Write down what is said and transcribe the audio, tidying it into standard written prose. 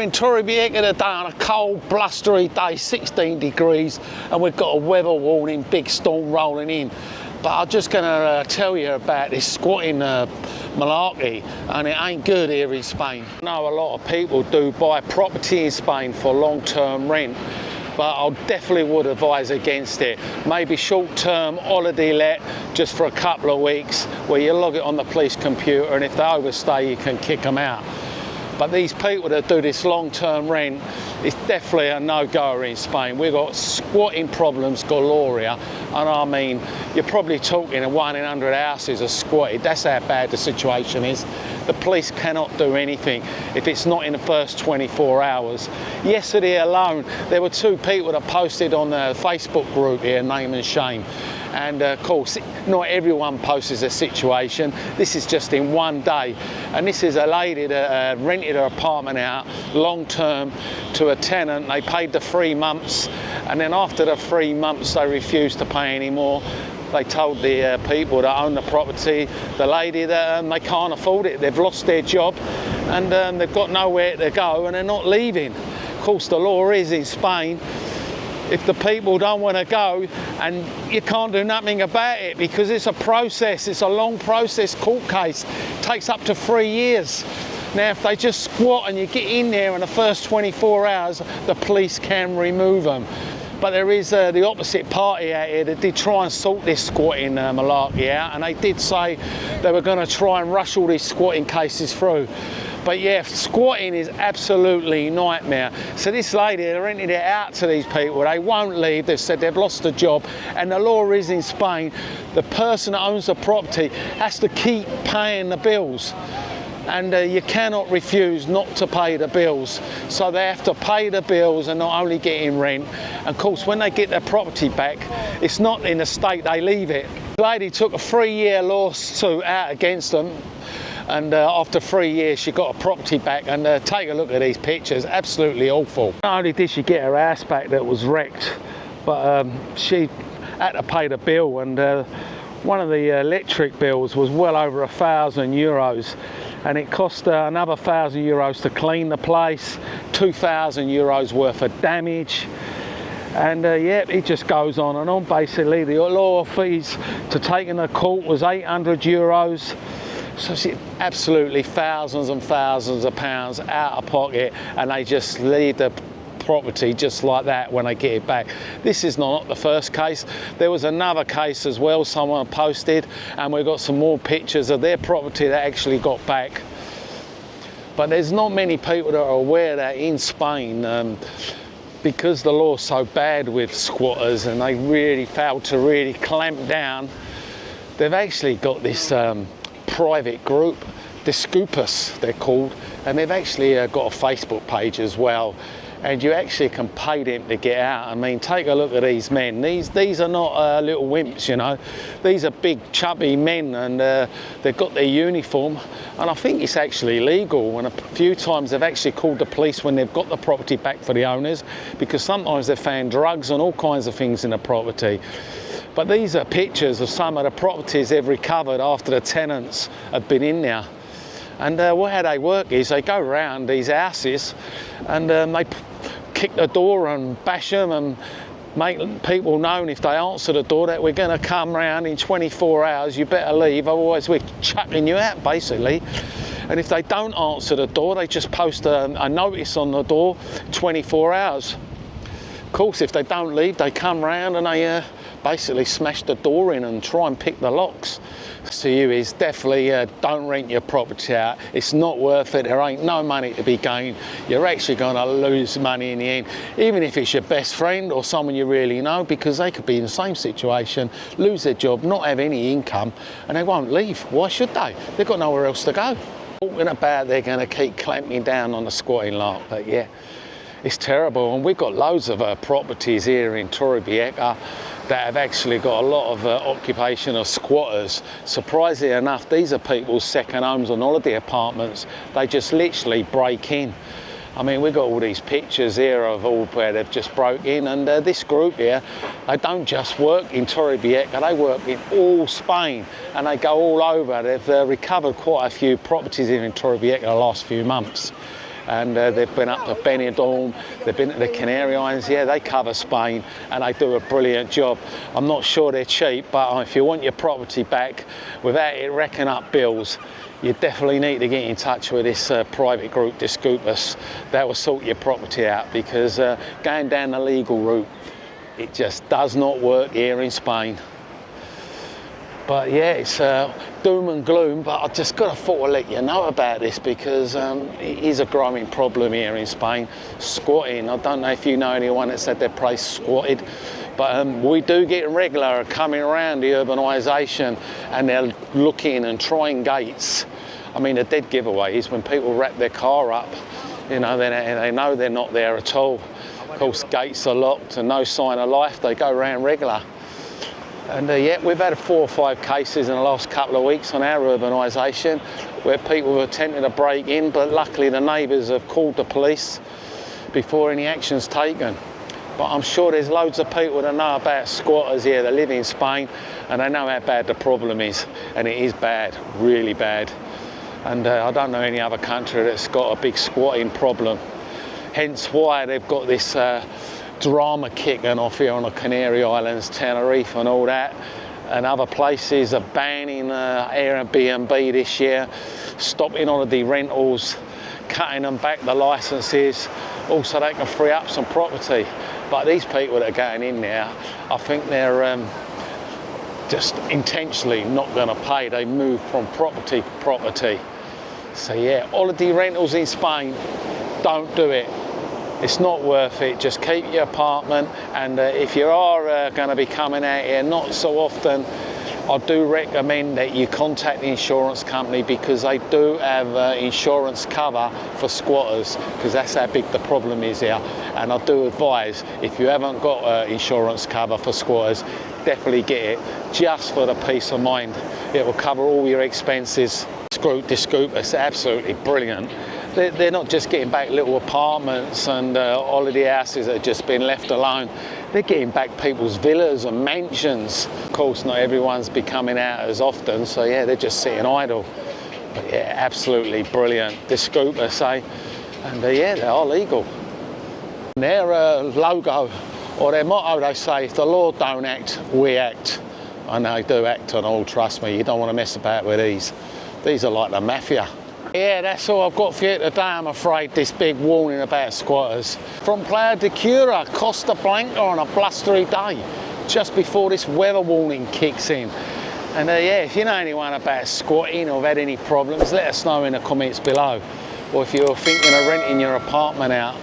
in Torrevieja today on a cold, blustery day, 16 degrees, and we've got a weather warning, big storm rolling in. But I'm just going to tell you about this squatting malarkey, and it ain't good here in Spain. I know a lot of people do buy property in Spain for long-term rent, but I definitely would advise against it. Maybe short-term holiday let just for a couple of weeks where you log it on the police computer, and if they overstay you can kick them out. But these people that do this long-term rent, it's definitely a no-goer in Spain. We've got squatting problems galore here, and I mean, you're probably talking 1 in 100 houses are squatted. That's how bad the situation is. The police cannot do anything if it's not in the first 24 hours. Yesterday alone, there were 2 people that posted on the Facebook group here, Name and Shame. And of course, not everyone posts a situation. This is just in one day. And this is a lady that rented her apartment out long term to a tenant. They paid the 3 months, and then after the 3 months they refused to pay anymore. They told the people that own the property, the lady, that they can't afford it. They've lost their job, and they've got nowhere to go, and they're not leaving. Of course, the law is in Spain, if the people don't want to go, and you can't do nothing about it because it's a process, it's a long process, court case, it takes up to 3 years. Now if they just squat and you get in there in the first 24 hours, the police can remove them. But there is the opposite party out here that did try and sort this squatting malarkey out, and they did say they were going to try and rush all these squatting cases through. But yeah, squatting is absolutely nightmare. So this lady, they rented it out to these people. They won't leave. They've said they've lost a job. And the law is in Spain, the person that owns the property has to keep paying the bills. And you cannot refuse not to pay the bills. So they have to pay the bills and not only getting rent. And of course, when they get their property back, it's not in the state they leave it. The lady took a 3-year lawsuit out against them. And after 3 years she got her property back, and take a look at these pictures, absolutely awful. Not only did she get her house back that was wrecked, but she had to pay the bill, and one of the electric bills was well over €1,000, and it cost another €1,000 to clean the place, €2,000 worth of damage. And yeah, it just goes on and on. Basically the lawyer fees to taking the court was €800. So she absolutely thousands and thousands of pounds out of pocket, and they just leave the property just like that when they get it back. This is not the first case. There was another case as well someone posted, and we've got some more pictures of their property that actually got back. But there's not many people that are aware that in Spain, because the law's so bad with squatters and they really failed to really clamp down, they've actually got this private group, the okupas they're called, and they've actually got a Facebook page as well, and you actually can pay them to get out. I mean, take a look at these men. These are not little wimps, you know. These are big chubby men, and they've got their uniform, and I think it's actually legal, and a few times they've actually called the police when they've got the property back for the owners, because sometimes they've found drugs and all kinds of things in the property. But these are pictures of some of the properties they've recovered after the tenants have been in there. And how they work is they go around these houses, and they kick the door and bash them and make people know if they answer the door that we're going to come round in 24 hours, you better leave, otherwise we're chucking you out, basically. And if they don't answer the door, they just post a notice on the door, 24 hours. Of course, if they don't leave, they come round and they basically smash the door in and try and pick the locks. To you is definitely don't rent your property out. It's not worth it. There ain't no money to be gained. You're actually going to lose money in the end, even if it's your best friend or someone you really know, because they could be in the same situation, lose their job, not have any income, and they won't leave. Why should they? They've got nowhere else to go. Talking about they're going to keep clamping down on the squatting lark, but yeah, it's terrible. And we've got loads of properties here in Torrevieja that have actually got a lot of occupation of squatters. Surprisingly enough, these are people's second homes and holiday apartments. They just literally break in. I mean, we've got all these pictures here of all where they've just broke in, and this group here, they don't just work in Torrevieja, they work in all Spain, and they go all over. They've recovered quite a few properties here in Torrevieja the last few months. and they've been up to Benidorm, they've been to the Canary Islands. Yeah, they cover Spain and they do a brilliant job. I'm not sure they're cheap, but if you want your property back without it racking up bills, you definitely need to get in touch with this private group, this Okupas. That will sort your property out, because going down the legal route, it just does not work here in Spain. But yeah, it's doom and gloom, but I just got to thought I'd let you know about this, because it is a growing problem here in Spain. Squatting, I don't know if you know anyone that's had their place squatted, but we do get regular coming around the urbanisation, and they're looking and trying gates. I mean, a dead giveaway is when people wrap their car up, you know, they know they're not there at all. Of course, gates are locked and no sign of life, they go around regular. And yeah, we've had 4 or 5 cases in the last couple of weeks on our urbanisation where people were attempting to break in, but luckily the neighbours have called the police before any action's taken. But I'm sure there's loads of people that know about squatters here that live in Spain, and they know how bad the problem is, and it is bad, really bad. And I don't know any other country that's got a big squatting problem. Hence why they've got this drama kicking off here on the Canary Islands, Tenerife and all that, and other places are banning Airbnb this year, stopping holiday rentals, cutting them back the licences, also they can free up some property. But these people that are going in there, I think they're just intentionally not going to pay. They move from property to property. So yeah, holiday rentals in Spain, don't do it. It's not worth it. Just keep your apartment, and if you are going to be coming out here not so often, I do recommend that you contact the insurance company, because they do have insurance cover for squatters, because that's how big the problem is here. And I do advise, if you haven't got insurance cover for squatters, definitely get it, just for the peace of mind. It will cover all your expenses. This group is absolutely brilliant. They're not just getting back little apartments and holiday houses that have just been left alone. They're getting back people's villas and mansions. Of course, not everyone's be coming out as often, so yeah, they're just sitting idle. But yeah, absolutely brilliant. This group, I say, and yeah, they are legal. Their logo, or their motto, they say, if the law don't act, we act. And they do act on all, trust me. You don't want to mess about with these. These are like the mafia. Yeah, that's all I've got for you today, I'm afraid, this big warning about squatters. From Playa de Cura, Costa Blanca, on a blustery day, just before this weather warning kicks in. And yeah, if you know anyone about squatting or have had any problems, let us know in the comments below. Or if you're thinking of renting your apartment out,